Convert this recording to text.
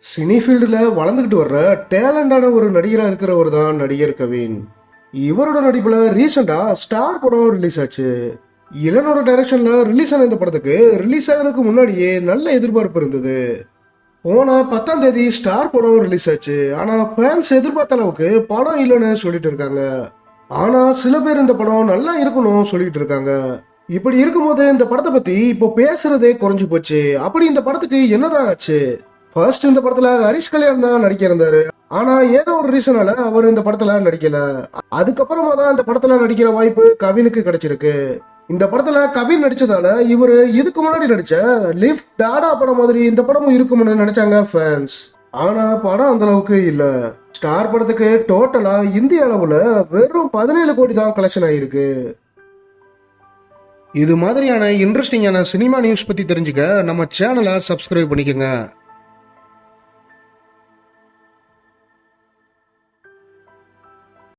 Cine ஃபீல்டுல வளர்ந்துகிட்டு வர்ற டேலண்டான ஒரு நடிகரா இருக்கிறவர் தான் நடிகர் கவின். இவரோட நடிப்புல ரீசெண்டா ஸ்டார் படம் ரிலீஸ் ஆச்சு. இளனோட டைரக்ஷன்ல ரிலீஸ் ஆன இந்த படத்துக்கு ரிலீஸ் ஆகிறதுக்கு முன்னாடியே நல்ல எதிர்பார்ப்பு இருந்தது. போன 10ஆம் தேதி ஸ்டார் படம் ரிலீஸ் ஆச்சு. ஆனா ஃபேன்ஸ் எதிர்பார்த்த அளவுக்கு படம் இல்லைன்னு சொல்லிட்டு இருக்காங்க. ஆனா சில பேர் இந்த படம் நல்லா இருக்கணும் சொல்லிட்டு இருக்காங்க. இப்படி இருக்கும்போது இந்த படத்தை பத்தி இப்போ பேசுறதே குறைஞ்சு போச்சு. அப்படி இந்த படத்துக்கு என்னதான் ஆச்சு? ஃபர்ஸ்ட் இந்த படத்துல ஹரிஷ் கல்யாண் தான் நடிக்க இருந்தாரு. ஆனா ஏதோ ஒரு ரீசனால அவர் இந்த படத்துல நடிக்கல. அதுக்கப்புறமா தான் இந்த படத்துல நடிக்கிற வாய்ப்பு கவினுக்கு கிடைச்சிருக்கு. இந்த படத்துல கவின் நடிச்சதால இவரு இதுக்கு முன்னாடி நடிச்ச லிஃப்ட் டாடா படம் மாதிரி இந்த படமும் இருக்கும்னு நினைச்சாங்க ஃபேன்ஸ். ஆனா படம் அந்த அளவுக்கு இல்ல. ஸ்டார் படத்துக்கு டோட்டலா இந்திய அளவுல வெறும் 17 கோடி தான் கலெக்ஷன் ஆயிருக்கு. இது மாதிரியான இன்ட்ரெஸ்டிங்கான சினிமா நியூஸ் பத்தி தெரிஞ்சுக்க நம்ம சேனலை சப்ஸ்கிரைப் பண்ணிக்கோங்க.